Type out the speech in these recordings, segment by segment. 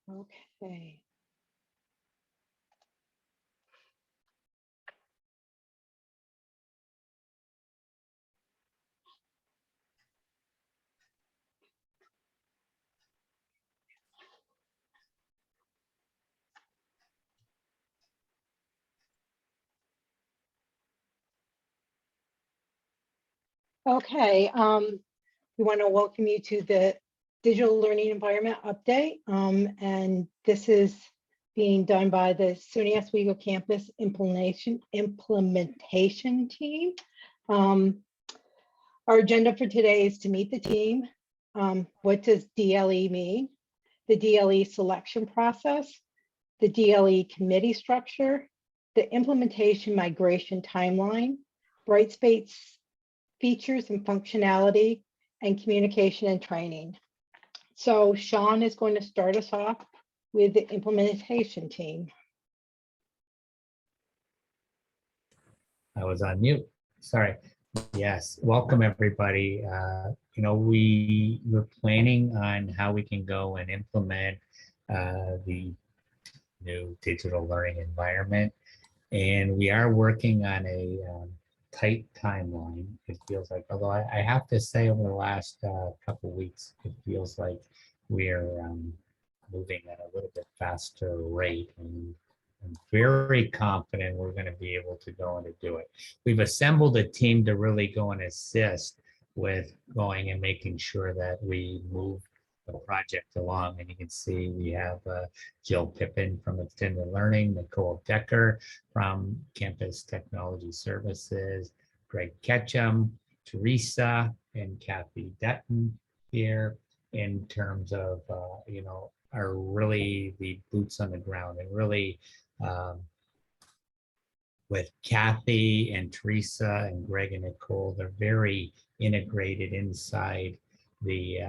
Okay. Okay, we want to welcome you to the Digital Learning Environment Update. And this is being done by the SUNY Oswego Campus Implementation Team. Our agenda for today is to meet the team. What does DLE mean? The DLE selection process, the DLE committee structure, the implementation migration timeline, Brightspace features and functionality, and communication and training. So Sean is going to start us off with the implementation team. I was on mute, sorry. Yes, welcome everybody. We're planning on how we can go and implement the new digital learning environment. And we are working on a tight timeline, it feels like, although I have to say over the last couple of weeks, it feels like we're moving at a little bit faster rate, and I'm very confident we're going to be able to go and to do it. We've assembled a team to really go and assist with going and making sure that we move the project along. And you can see we have Jill Pippin from Extended Learning, Nicole Decker from Campus Technology Services, Greg Ketchum, Teresa, and Kathy Detton here in terms of, are really the boots on the ground, and really with Kathy and Teresa and Greg and Nicole, they're very integrated inside the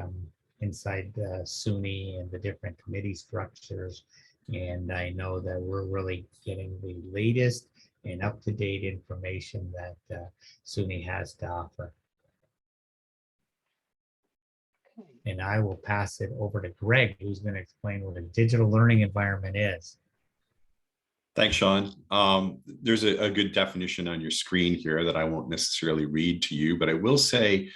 SUNY and the different committee structures. And I know that we're really getting the latest and up-to-date information that SUNY has to offer. And I will pass it over to Greg, who's going to explain what a digital learning environment is. Thanks, Sean. There's a good definition on your screen here that I won't necessarily read to you, but I will say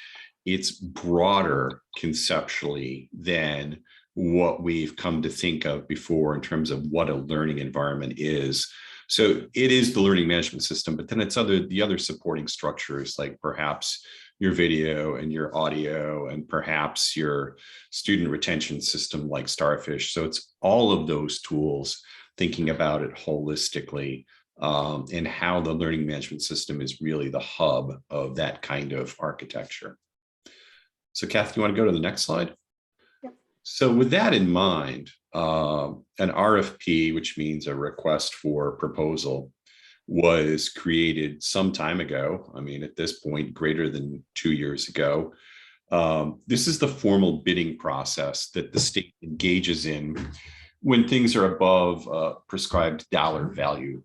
it's broader conceptually than what we've come to think of before in terms of what a learning environment is. So it is the learning management system, but then it's the other supporting structures, like perhaps your video and your audio, and perhaps your student retention system like Starfish. So it's all of those tools, thinking about it holistically, and how the learning management system is really the hub of that kind of architecture. So Kathy, you want to go to the next slide? Yep. So with that in mind, an RFP, which means a request for proposal, was created some time ago. I mean, at this point, greater than 2 years ago. This is the formal bidding process that the state engages in when things are above prescribed dollar value.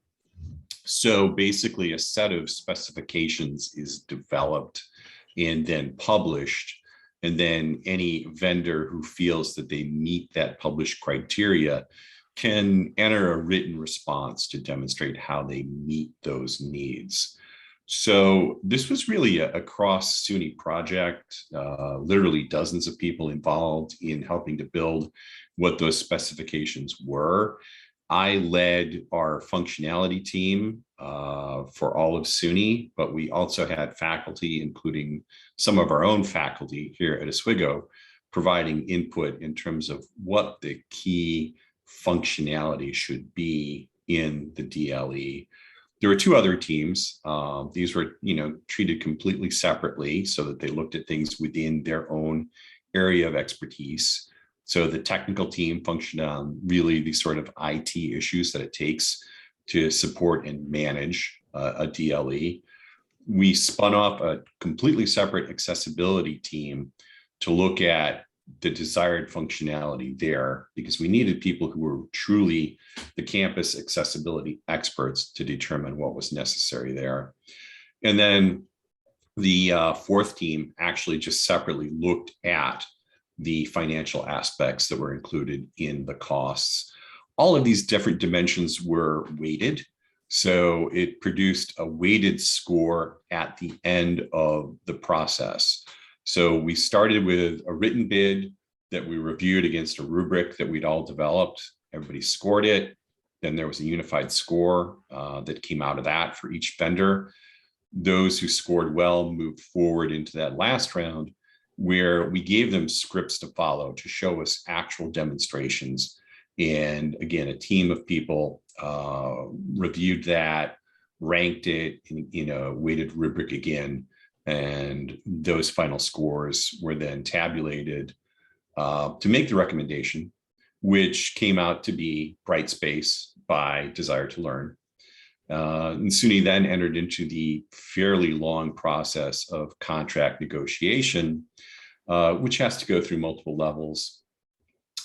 So basically a set of specifications is developed and then published, and then any vendor who feels that they meet that published criteria can enter a written response to demonstrate how they meet those needs. So this was really a cross SUNY project, literally dozens of people involved in helping to build what those specifications were. I led our functionality team for all of SUNY, but we also had faculty, including some of our own faculty here at Oswego, providing input in terms of what the key functionality should be in the DLE. There were two other teams. These were, treated completely separately so that they looked at things within their own area of expertise. So the technical team functioned on really the sort of IT issues that it takes to support and manage a DLE. We spun off a completely separate accessibility team to look at the desired functionality there, because we needed people who were truly the campus accessibility experts to determine what was necessary there. And then the fourth team actually just separately looked at the financial aspects that were included in the costs. All of these different dimensions were weighted. So it produced a weighted score at the end of the process. So we started with a written bid that we reviewed against a rubric that we'd all developed. Everybody scored it. Then there was a unified score that came out of that for each vendor. Those who scored well moved forward into that last round, where we gave them scripts to follow to show us actual demonstrations. And again, a team of people reviewed that, ranked it in a weighted rubric again, and those final scores were then tabulated to make the recommendation, which came out to be Brightspace by Desire to Learn. And SUNY then entered into the fairly long process of contract negotiation, which has to go through multiple levels,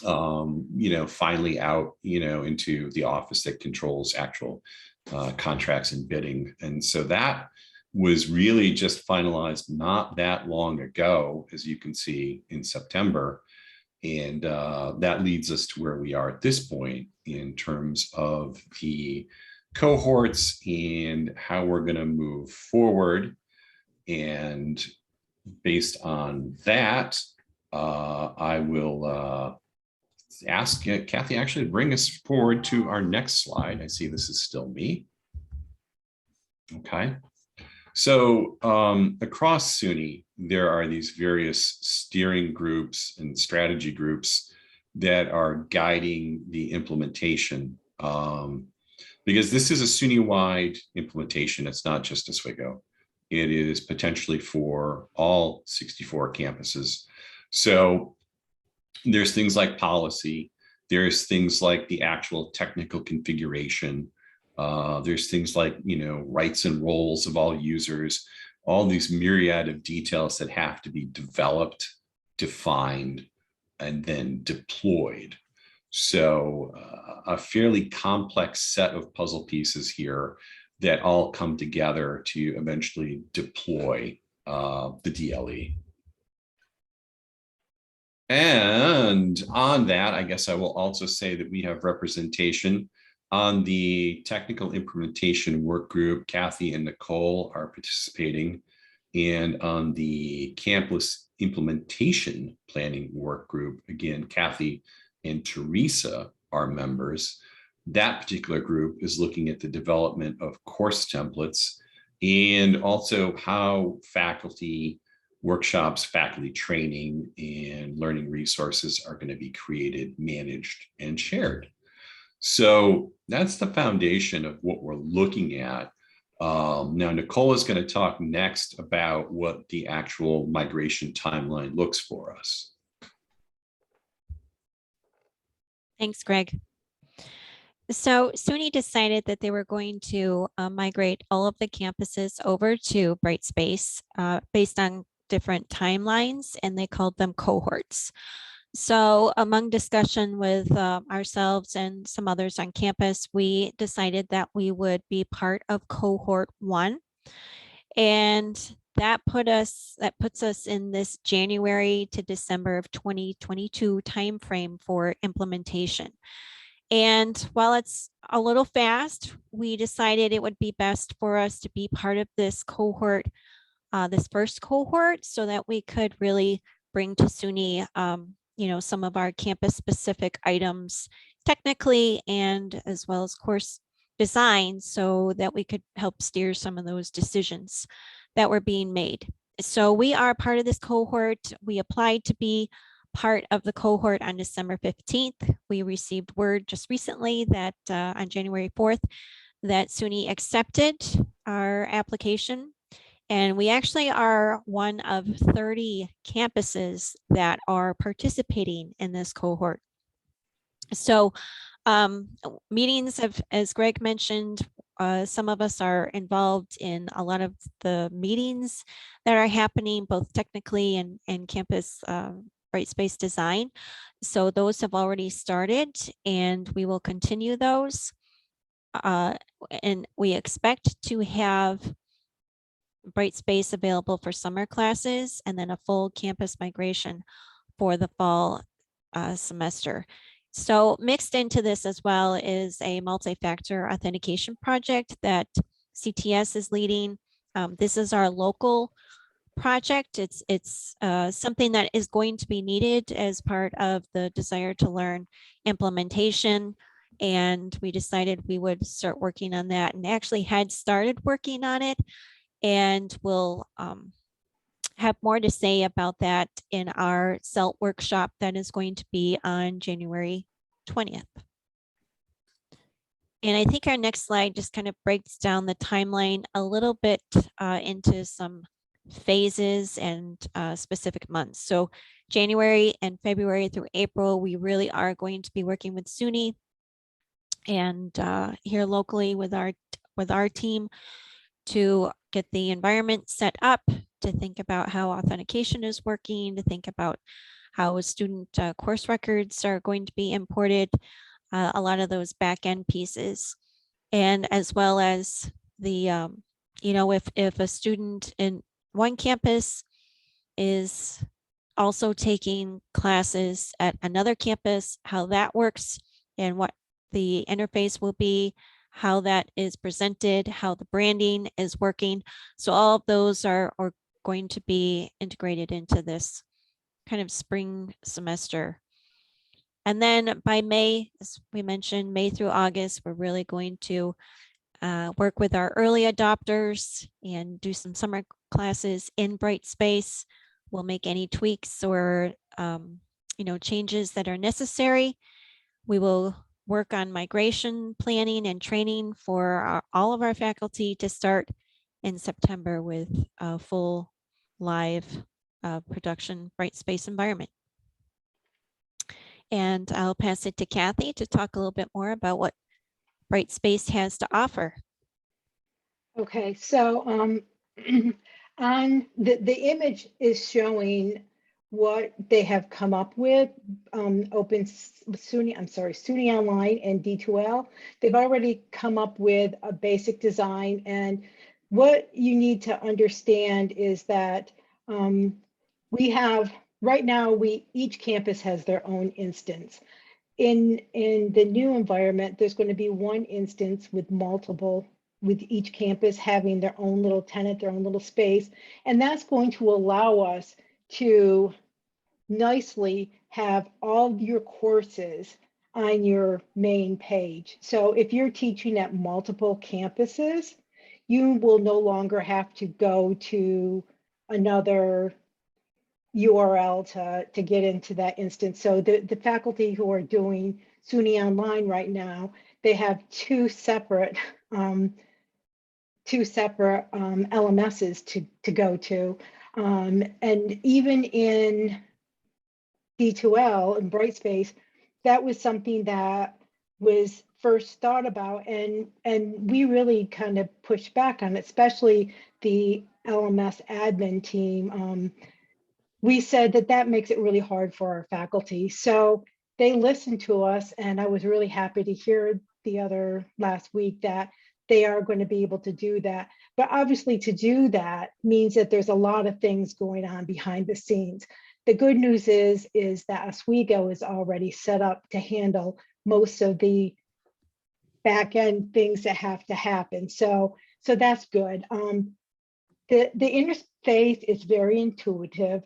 finally out, into the office that controls actual contracts and bidding. And so that was really just finalized not that long ago, as you can see, in September. And that leads us to where we are at this point in terms of the cohorts and how we're going to move forward. And based on that, I will ask Kathy actually to bring us forward to our next slide. I see this is still me. Okay. So across SUNY, there are these various steering groups and strategy groups that are guiding the implementation. Because this is a SUNY-wide implementation. It's not just Oswego. It is potentially for all 64 campuses. So there's things like policy. There's things like the actual technical configuration. There's things like, rights and roles of all users, all these myriad of details that have to be developed, defined, and then deployed. So a fairly complex set of puzzle pieces here that all come together to eventually deploy the DLE. And on that, I guess I will also say that we have representation on the technical implementation work group. Kathy and Nicole are participating, and on the campus implementation planning work group, again, Kathy and Teresa are members. That particular group is looking at the development of course templates and also how faculty workshops, faculty training, and learning resources are going to be created, managed, and shared. So that's the foundation of what we're looking at. Now, Nicole is going to talk next about what the actual migration timeline looks for us. Thanks, Greg. So SUNY decided that they were going to migrate all of the campuses over to Brightspace based on different timelines, and they called them cohorts. So among discussion with ourselves and some others on campus, we decided that we would be part of cohort 1. And that puts us in this January to December of 2022 timeframe for implementation. And while it's a little fast, we decided it would be best for us to be part of this cohort, this first cohort, so that we could really bring to SUNY, some of our campus specific items technically, and as well as course design, so that we could help steer some of those decisions that were being made. So we are part of this cohort. We applied to be part of the cohort on December 15th. We received word just recently that on January 4th, that SUNY accepted our application. And we actually are one of 30 campuses that are participating in this cohort. So meetings have, as Greg mentioned, some of us are involved in a lot of the meetings that are happening, both technically and campus Brightspace design. So those have already started, and we will continue those. And we expect to have Brightspace available for summer classes and then a full campus migration for the fall semester. So mixed into this as well is a multi-factor authentication project that CTS is leading. This is our local project. It's something that is going to be needed as part of the Desire to Learn implementation. And we decided we would start working on that, and actually had started working on it, and we'll have more to say about that in our CELT workshop that is going to be on January 20th. And I think our next slide just kind of breaks down the timeline a little bit into some phases and specific months. So January and February through April, we really are going to be working with SUNY and here locally with our team to get the environment set up, to think about how authentication is working, to think about how student course records are going to be imported, a lot of those back end pieces, and as well as the, you know, if a student in one campus is also taking classes at another campus, how that works and what the interface will be, how that is presented, how the branding is working. So all of those are going to be integrated into this kind of spring semester. And then by May, as we mentioned, May through August, we're really going to work with our early adopters and do some summer classes in Brightspace. We'll make any tweaks or you know, changes that are necessary. We will work on migration planning and training for all of our faculty to start in September with a full live production Brightspace environment. And I'll pass it to Kathy to talk a little bit more about what Brightspace has to offer. Okay, so on the image is showing what they have come up with. SUNY Online and D2L. They've already come up with a basic design, and what you need to understand is that we have right now, each campus has their own instance. In the new environment, there's going to be one instance with with each campus having their own little tenant, their own little space. And that's going to allow us to nicely have all of your courses on your main page. So if you're teaching at multiple campuses, you will no longer have to go to another URL to get into that instance. So the faculty who are doing SUNY Online right now, they have two separate LMSs to go to. And even in D2L and Brightspace, that was something that was first thought about, and we really kind of pushed back on it, especially the LMS admin team. We said that makes it really hard for our faculty. So they listened to us, and I was really happy to hear last week that they are going to be able to do that. But obviously to do that means that there's a lot of things going on behind the scenes. The good news is that Oswego is already set up to handle most of the back end things that have to happen. So that's good. The interface is very intuitive.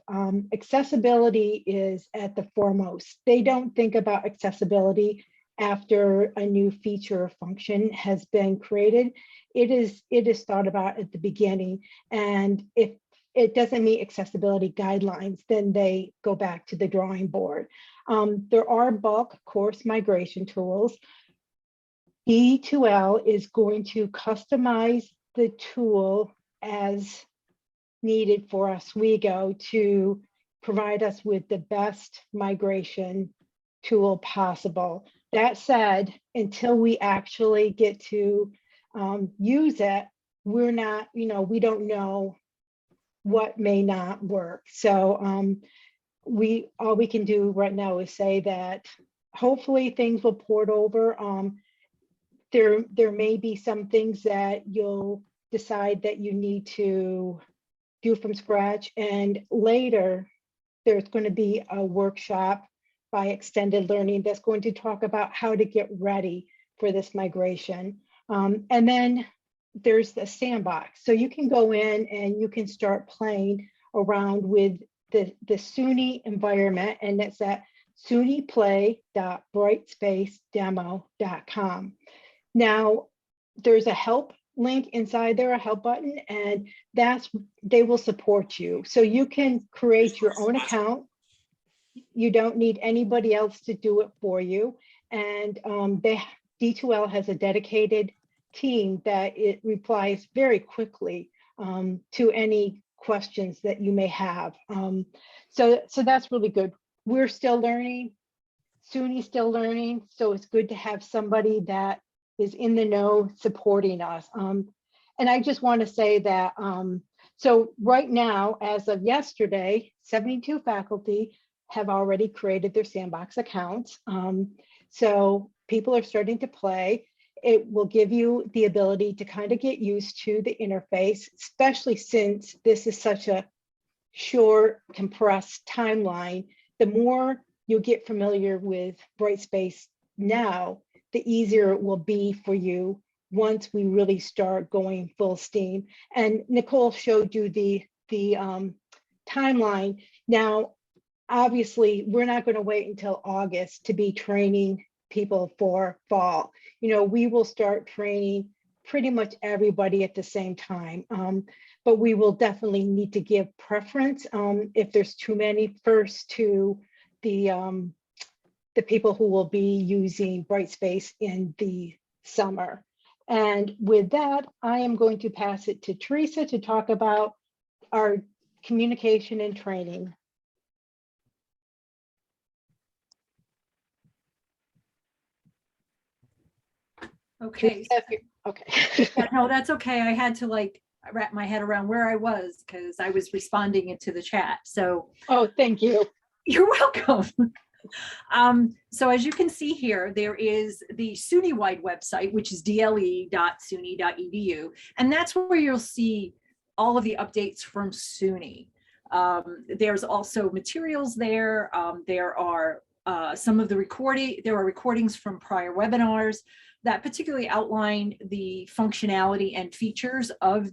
Accessibility is at the foremost. They don't think about accessibility after a new feature or function has been created. It is thought about at the beginning. And if it doesn't meet accessibility guidelines, then they go back to the drawing board. There are bulk course migration tools. D2L is going to customize the tool as needed for Oswego to provide us with the best migration tool possible. That said, until we actually get to use it, we're not, we don't know what may not work. So all we can do right now is say that hopefully things will port over. There may be some things that you'll decide that you need to do from scratch, and later there's going to be a workshop by Extended Learning that's going to talk about how to get ready for this migration. And then there's the sandbox. So you can go in and you can start playing around with the SUNY environment, and it's at sunyplay.brightspacedemo.com. Now, there's a help link inside there, a help button, and they will support you. So you can create your own account. You don't need anybody else to do it for you. And D2L has a dedicated team that it replies very quickly to any questions that you may have. So that's really good. We're still learning, SUNY's still learning, so it's good to have somebody that is in the know supporting us. And I just want to say that, so right now, as of yesterday, 72 faculty have already created their sandbox accounts. So people are starting to play. It will give you the ability to kind of get used to the interface, especially since this is such a short, compressed timeline. The more you get familiar with Brightspace now, the easier it will be for you once we really start going full steam. And Nicole showed you the timeline. Now, obviously, we're not going to wait until August to be training people for fall. You know, we will start training pretty much everybody at the same time, but we will definitely need to give preference if there's too many first to the people who will be using Brightspace in the summer. And with that, I am going to pass it to Teresa to talk about our communication and training. Okay. Okay. Yeah, no, that's okay. I had to like wrap my head around where I was because I was responding to the chat. So Oh, thank you. you're welcome. So as you can see here, there is the SUNY-wide website, which is tle.suny.edu. And that's where you'll see all of the updates from SUNY. There's also materials there. There are some of the recordings from prior webinars that particularly outline the functionality and features of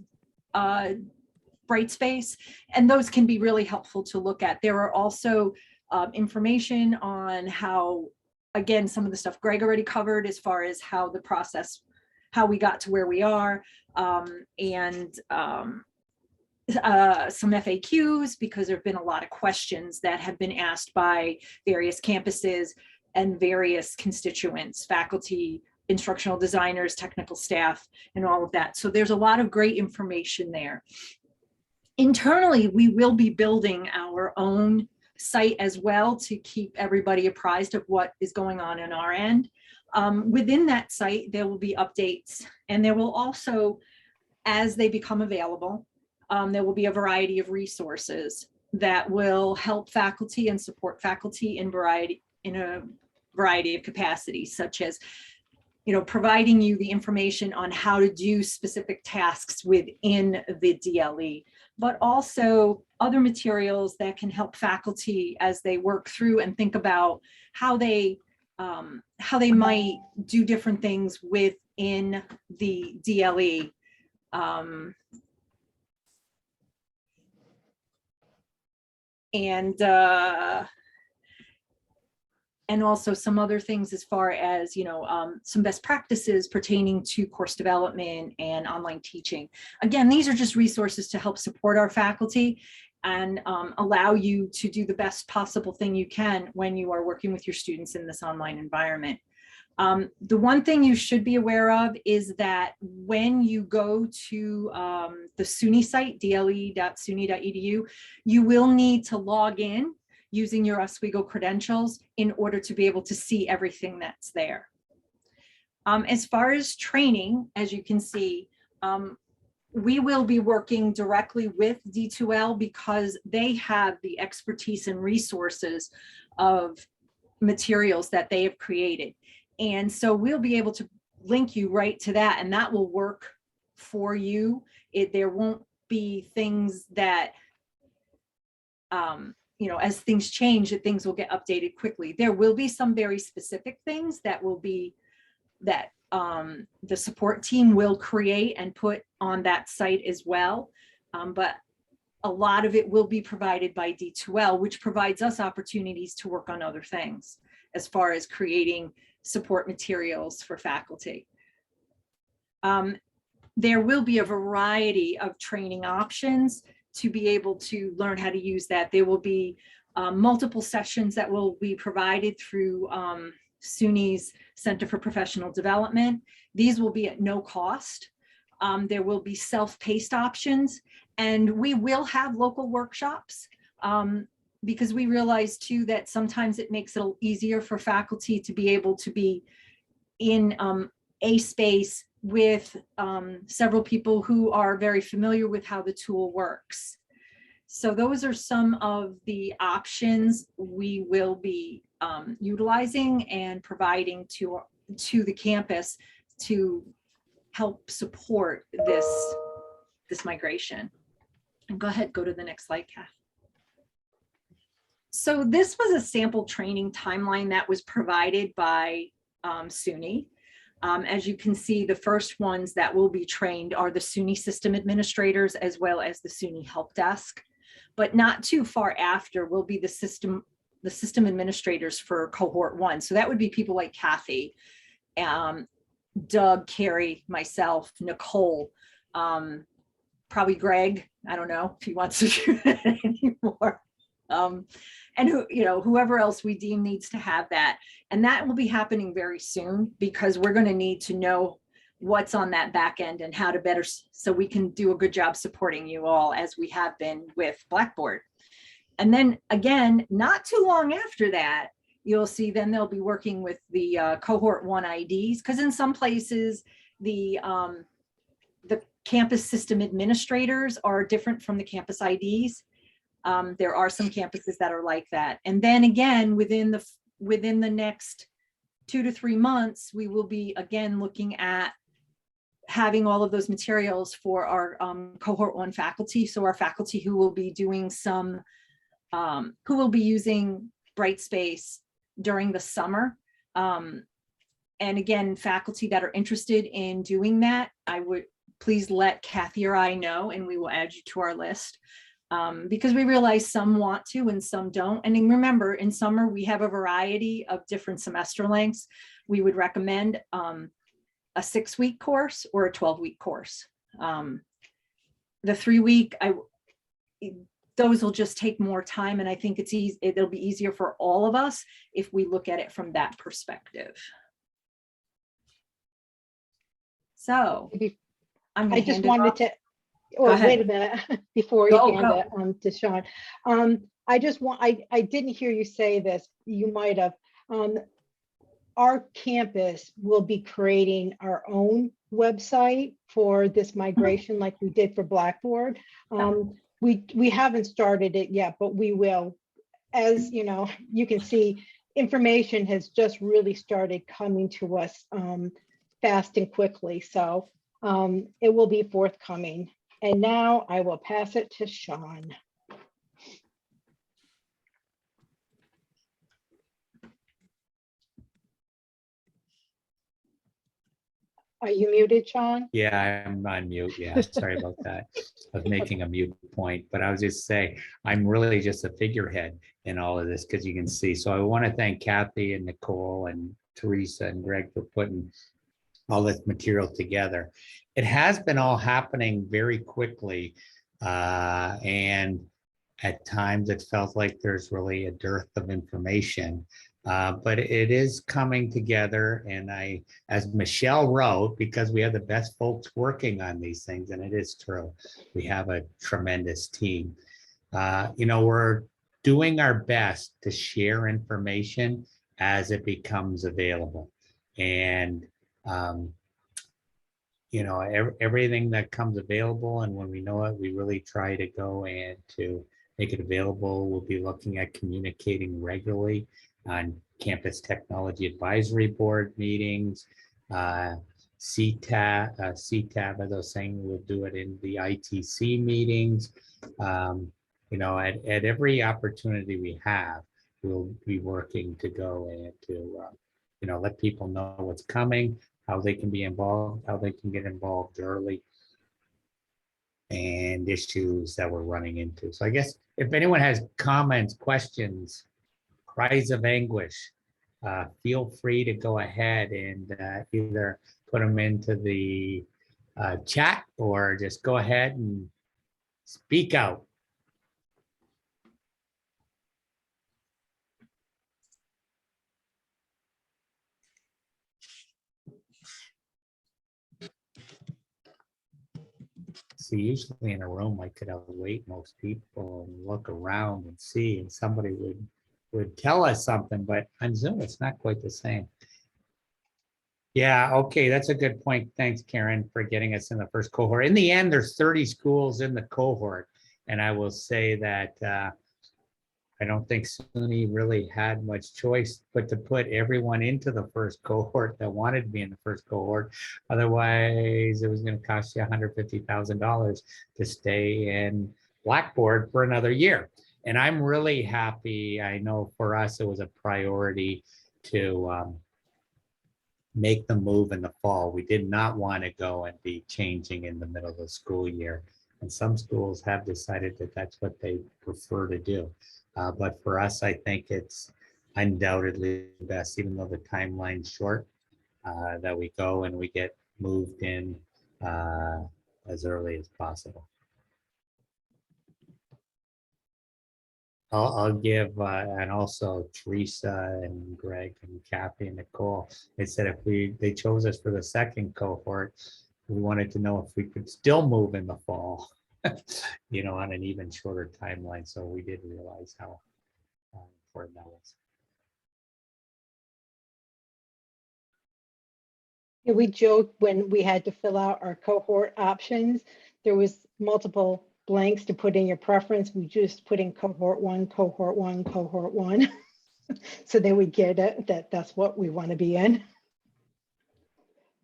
Brightspace, and those can be really helpful to look at. There are also information on how, again, some of the stuff Greg already covered as far as how the process, how we got to where we are, and some FAQs, because there have been a lot of questions that have been asked by various campuses and various constituents, faculty, instructional designers, technical staff, and all of that. So there's a lot of great information there. Internally, we will be building our own site as well to keep everybody apprised of what is going on our end. Within that site, there will be updates, and there will also, as they become available, there will be a variety of resources that will help faculty and support faculty in a variety of capacities, such as, you know, providing you the information on how to do specific tasks within the DLE, but also other materials that can help faculty as they work through and think about how they might do different things within the DLE. And also some other things as far as, you know, some best practices pertaining to course development and online teaching. Again, these are just resources to help support our faculty and allow you to do the best possible thing you can when you are working with your students in this online environment. The one thing you should be aware of is that when you go to the SUNY site, tle.suny.edu, you will need to log in using your Oswego credentials in order to be able to see everything that's there. As far as training, as you can see, we will be working directly with D2L because they have the expertise and resources of materials that they have created. And so we'll be able to link you right to that, and that will work for you. There won't be things that as things change, that things will get updated quickly. There will be some very specific things that will be that the support team will create and put on that site as well. But a lot of it will be provided by D2L, which provides us opportunities to work on other things as far as creating support materials for faculty. There will be a variety of training options to be able to learn how to use that. There will be multiple sessions that will be provided through SUNY's Center for Professional Development. These will be at no cost. There will be self-paced options, and we will have local workshops because we realize too that sometimes it makes it easier for faculty to be able to be in a space with several people who are very familiar with how the tool works. So those are some of the options we will be utilizing and providing to the campus to help support this migration. And go ahead, go to the next slide, Kath. So this was a sample training timeline that was provided by SUNY. As you can see, the first ones that will be trained are the SUNY system administrators as well as the SUNY help desk. But not too far after will be the system administrators for cohort 1. So that would be people like Kathy, Doug, Carrie, myself, Nicole, probably Greg. I don't know if he wants to do that anymore. And whoever else we deem needs to have that. And that will be happening very soon because we're going to need to know what's on that back end and how to better, so we can do a good job supporting you all as we have been with Blackboard. And then again, not too long after that, you'll see then they'll be working with the cohort 1 IDs, because in some places the campus system administrators are different from the campus IDs. There are some campuses that are like that. And then again, within the next 2 to 3 months, we will be again looking at having all of those materials for our cohort 1 faculty. So our faculty who will be doing some, who will be using Brightspace during the summer. And again, faculty that are interested in doing that, I would please let Kathy or I know, and we will add you to our list. Because we realize some want to and some don't. And then remember, in summer, we have a variety of different semester lengths. We would recommend a 6-week course or a 12-week course. The 3-week, those will just take more time. And I think it's easy, it'll be easier for all of us if we look at it from that perspective. So I just wanted to, well, wait a minute before you hand it to Sean. I didn't hear you say this. You might have. Our campus will be creating our own website for this migration, like we did for Blackboard. We haven't started it yet, but we will. As you know, you can see, information has just really started coming to us fast and quickly. So it will be forthcoming. And now I will pass it to Sean. Are you muted, Sean? Yeah, I'm on mute. Yeah, sorry about that. I was making a mute point, but I was just saying, I'm really just a figurehead in all of this, because you can see. So I want to thank Kathy and Nicole and Teresa and Greg for putting all this material together. It has been all happening very quickly, and at times it felt like there's really a dearth of information. But it is coming together, and as Michelle wrote, because we have the best folks working on these things, and it is true, we have a tremendous team. We're doing our best to share information as it becomes available, and everything that comes available, and when we know it, we really try to go and to make it available. We'll be looking at communicating regularly on Campus Technology Advisory Board meetings, CTAB, as I was saying, we'll do it in the ITC meetings. at every opportunity we have, we'll be working to go and to, let people know what's coming, how they can be involved, how they can get involved early, and issues that we're running into. So I guess if anyone has comments, questions, cries of anguish, feel free to go ahead and either put them into the chat or just go ahead and speak out. See, usually in a room, I could outweight most people and look around and see, and somebody would tell us something, but on Zoom, it's not quite the same. Yeah, okay, that's a good point. Thanks, Karen, for getting us in the first cohort. In the end, there's 30 schools in the cohort, and I will say that I don't think SUNY really had much choice but to put everyone into the first cohort that wanted to be in the first cohort. Otherwise, it was going to cost you $150,000 to stay in Blackboard for another year. And I'm really happy. I know for us, it was a priority to make the move in the fall. We did not want to go and be changing in the middle of the school year. And some schools have decided that that's what they prefer to do. But for us, I think it's undoubtedly best, even though the timeline's short, that we go and we get moved in as early as possible. I'll give, and also Teresa and Greg and Kathy and Nicole, they said if they chose us for the second cohort, we wanted to know if we could still move in the fall, on an even shorter timeline. So we did realize how important that was. Yeah, we joked when we had to fill out our cohort options, there was multiple blanks to put in your preference. We just put in cohort one, cohort one, cohort one. So they would get it, that's what we want to be in.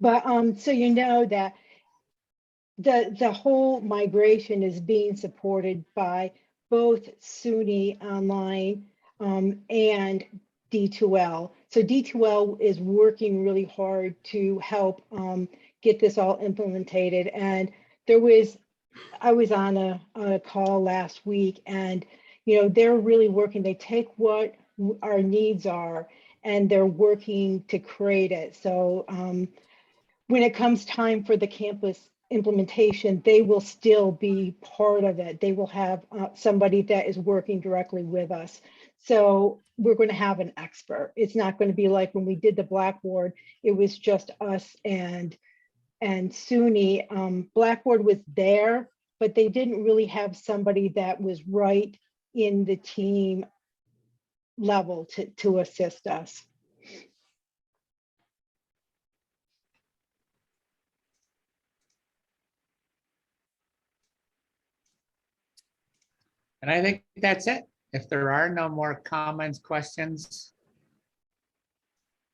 But so you know that the whole migration is being supported by both SUNY Online and D2L. So D2L is working really hard to help get this all implemented. And I was on a call last week, and they're really working. They take what our needs are and they're working to create it. So when it comes time for the campus implementation, they will still be part of it. They will have somebody that is working directly with us. So we're going to have an expert. It's not going to be like when we did the Blackboard, it was just us and SUNY. Blackboard was there, but they didn't really have somebody that was right in the team level to assist us. And I think that's it. If there are no more comments, questions,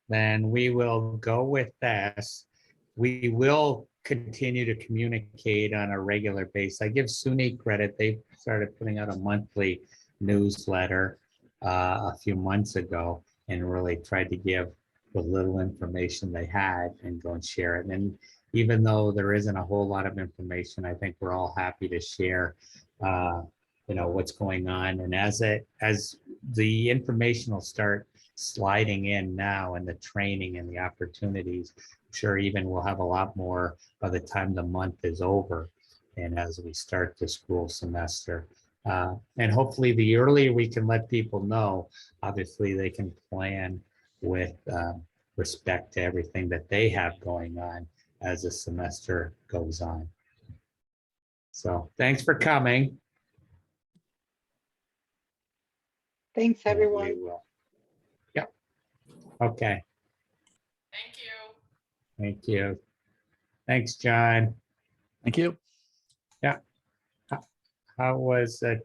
then we will go with this. We will continue to communicate on a regular basis. I give SUNY credit. They started putting out a monthly newsletter a few months ago and really tried to give the little information they had and go and share it. And even though there isn't a whole lot of information, I think we're all happy to share what's going on. And as the information will start sliding in now, and the training and the opportunities, I'm sure even we'll have a lot more by the time the month is over and as we start the school semester. And hopefully the earlier we can let people know, obviously they can plan with respect to everything that they have going on as the semester goes on. So thanks for coming. Thanks, everyone. We will. Yep. Okay. Thank you. Thank you. Thanks, John. Thank you. Yeah. How was 10